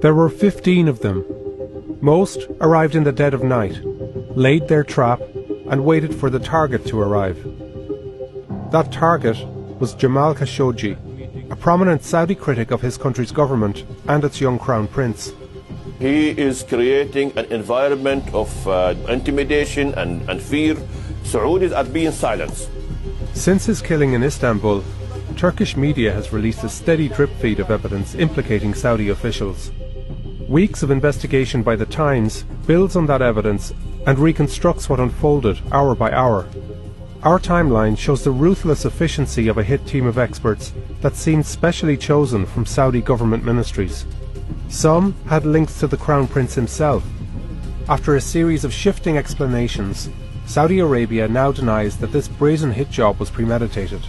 There were 15 of them. Most arrived in the dead of night, laid their trap, and waited for the target to arrive. That target was Jamal Khashoggi, a prominent Saudi critic of his country's government and its young crown prince. He is creating an environment of intimidation and fear. Saudis are being silenced. Since his killing in Istanbul, Turkish media has released a steady drip feed of evidence implicating Saudi officials. Weeks of investigation by The Times builds on that evidence and reconstructs what unfolded hour by hour. Our timeline shows the ruthless efficiency of a hit team of experts that seemed specially chosen from Saudi government ministries. Some had links to the Crown Prince himself. After a series of shifting explanations, Saudi Arabia now denies that this brazen hit job was premeditated.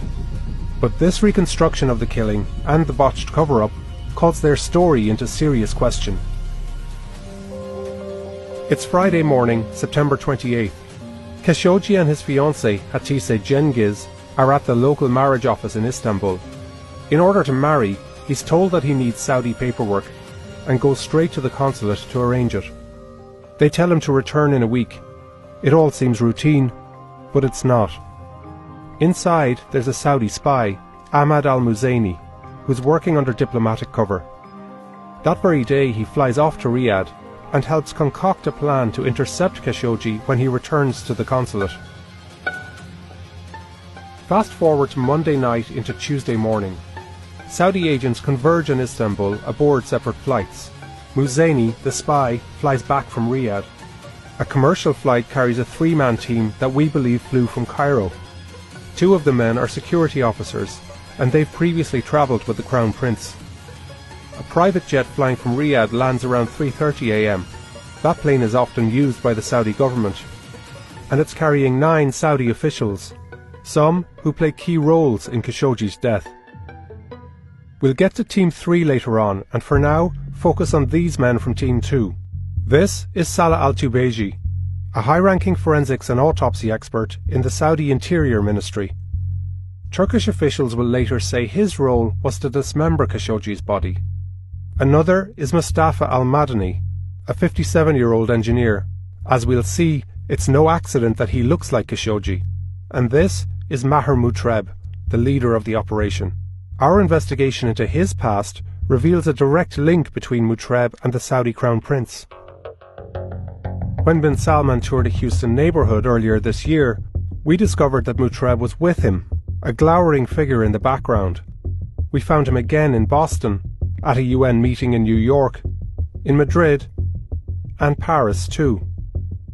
But this reconstruction of the killing and the botched cover-up calls their story into serious question. It's Friday morning, September 28th. Khashoggi and his fiancée, Hatice Cengiz, are at the local marriage office in Istanbul. In order to marry, he's told that he needs Saudi paperwork and goes straight to the consulate to arrange it. They tell him to return in a week. It all seems routine, but it's not. Inside, there's a Saudi spy, Ahmad al-Muzaini, who's working under diplomatic cover. That very day, he flies off to Riyadh and helps concoct a plan to intercept Khashoggi when he returns to the consulate. Fast forward to Monday night into Tuesday morning. Saudi agents converge in Istanbul aboard separate flights. Muzaini, the spy, flies back from Riyadh. A commercial flight carries a three-man team that we believe flew from Cairo. Two of the men are security officers, and they've previously travelled with the Crown Prince. A private jet flying from Riyadh lands around 3:30 a.m. That plane is often used by the Saudi government, and it's carrying 9 Saudi officials, some who play key roles in Khashoggi's death. We'll get to Team 3 later on, and for now, focus on these men from Team 2. This is Salah al-Tubeji, a high-ranking forensics and autopsy expert in the Saudi Interior Ministry. Turkish officials will later say his role was to dismember Khashoggi's body. Another is Mustafa al-Madani, a 57-year-old engineer. As we'll see, it's no accident that he looks like Khashoggi. And this is Maher Mutreb, the leader of the operation. Our investigation into his past reveals a direct link between Mutreb and the Saudi Crown Prince. When bin Salman toured a Houston neighbourhood earlier this year, we discovered that Mutreb was with him, a glowering figure in the background. We found him again in Boston, at a UN meeting in New York, in Madrid, and Paris too.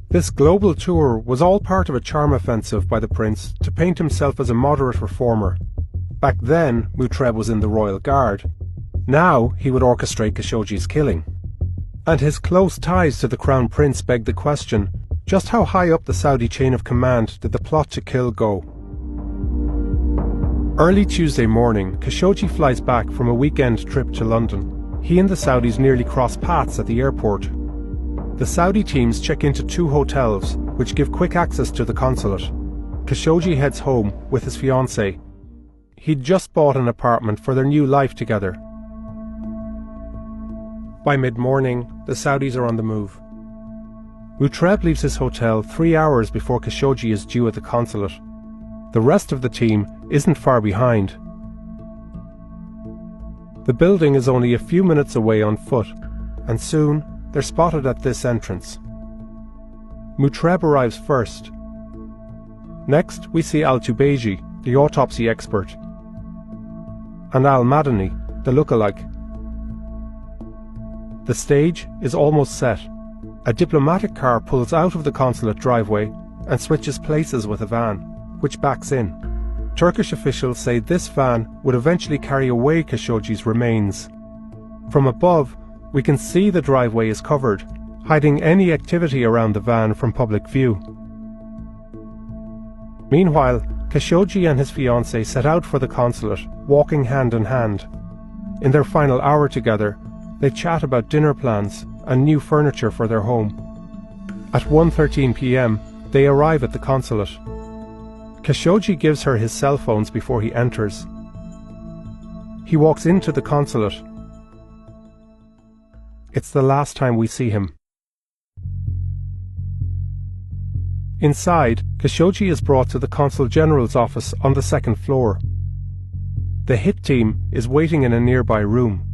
This global tour was all part of a charm offensive by the prince to paint himself as a moderate reformer. Back then, Mutreb was in the Royal Guard. Now he would orchestrate Khashoggi's killing. And his close ties to the Crown Prince beg the question, just how high up the Saudi chain of command did the plot to kill go? Early Tuesday morning, Khashoggi flies back from a weekend trip to London. He and the Saudis nearly cross paths at the airport. The Saudi teams check into 2 hotels, which give quick access to the consulate. Khashoggi heads home with his fiancée. He'd just bought an apartment for their new life together. By mid-morning, the Saudis are on the move. Mutreb leaves his hotel 3 hours before Khashoggi is due at the consulate. The rest of the team isn't far behind. The building is only a few minutes away on foot, and soon they're spotted at this entrance. Mutreb arrives first. Next, we see al-Tubeji, the autopsy expert, and al-Madani, the lookalike. The stage is almost set. A diplomatic car pulls out of the consulate driveway and switches places with a van, which backs in. Turkish officials say this van would eventually carry away Khashoggi's remains. From above, we can see the driveway is covered, hiding any activity around the van from public view. Meanwhile, Khashoggi and his fiancée set out for the consulate, walking hand in hand. In their final hour together, they chat about dinner plans and new furniture for their home. At 1:13 p.m, they arrive at the consulate. Khashoggi gives her his cell phones before he enters. He walks into the consulate. It's the last time we see him. Inside, Khashoggi is brought to the Consul General's office on the second floor. The hit team is waiting in a nearby room.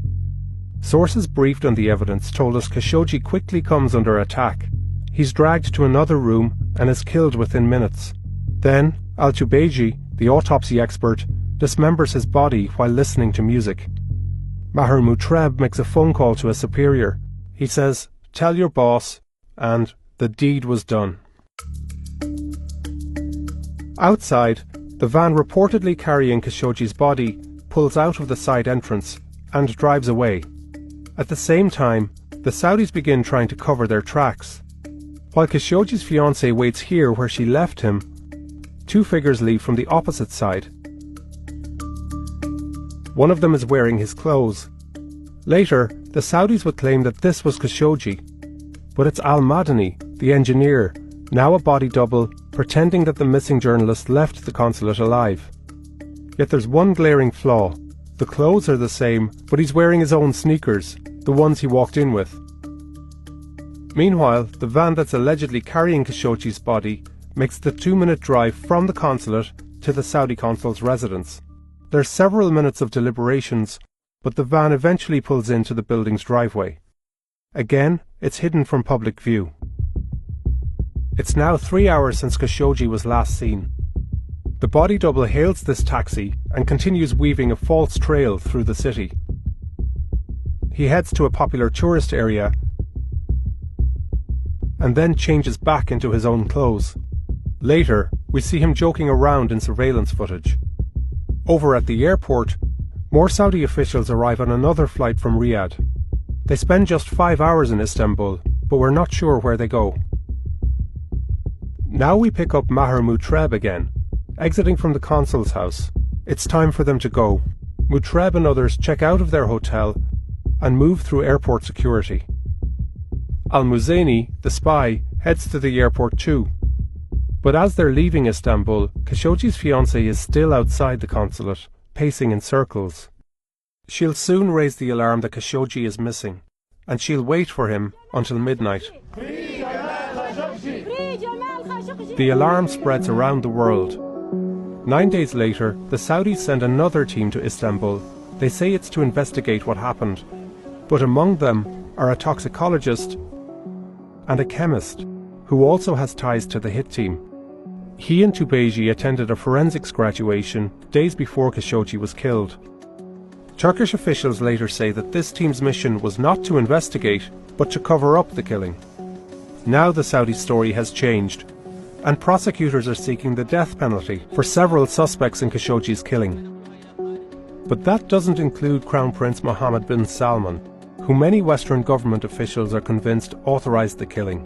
Sources briefed on the evidence told us Khashoggi quickly comes under attack. He's dragged to another room and is killed within minutes. Then, Al-Jubeji, the autopsy expert, dismembers his body while listening to music. Maher Mutreb makes a phone call to a superior. He says, "Tell your boss," and the deed was done. Outside, the van reportedly carrying Khashoggi's body pulls out of the side entrance and drives away. At the same time, the Saudis begin trying to cover their tracks. While Khashoggi's fiancée waits here where she left him, two figures leave from the opposite side. One of them is wearing his clothes. Later, the Saudis would claim that this was Khashoggi, but it's Al-Madani, the engineer, now a body double, pretending that the missing journalist left the consulate alive. Yet there's one glaring flaw. The clothes are the same, but he's wearing his own sneakers, the ones he walked in with. Meanwhile, the van that's allegedly carrying Khashoggi's body makes the 2-minute drive from the consulate to the Saudi consul's residence. There's several minutes of deliberations, but the van eventually pulls into the building's driveway. Again, it's hidden from public view. It's now 3 hours since Khashoggi was last seen. The body double hails this taxi and continues weaving a false trail through the city. He heads to a popular tourist area and then changes back into his own clothes. Later, we see him joking around in surveillance footage. Over at the airport, more Saudi officials arrive on another flight from Riyadh. They spend just 5 hours in Istanbul, but we're not sure where they go. Now we pick up Maher Mutreb again, exiting from the consul's house. It's time for them to go. Mutreb and others check out of their hotel and move through airport security. Al-Muzaini, the spy, heads to the airport too. But as they're leaving Istanbul, Khashoggi's fiancée is still outside the consulate, pacing in circles. She'll soon raise the alarm that Khashoggi is missing, and she'll wait for him until midnight. The alarm spreads around the world. 9 days later, the Saudis send another team to Istanbul. They say it's to investigate what happened, but among them are a toxicologist and a chemist who also has ties to the hit team. He and Tubeji attended a forensics graduation days before Khashoggi was killed. Turkish officials later say that this team's mission was not to investigate, but to cover up the killing. Now the Saudi story has changed, and prosecutors are seeking the death penalty for several suspects in Khashoggi's killing. But that doesn't include Crown Prince Mohammed bin Salman, who many Western government officials are convinced authorized the killing.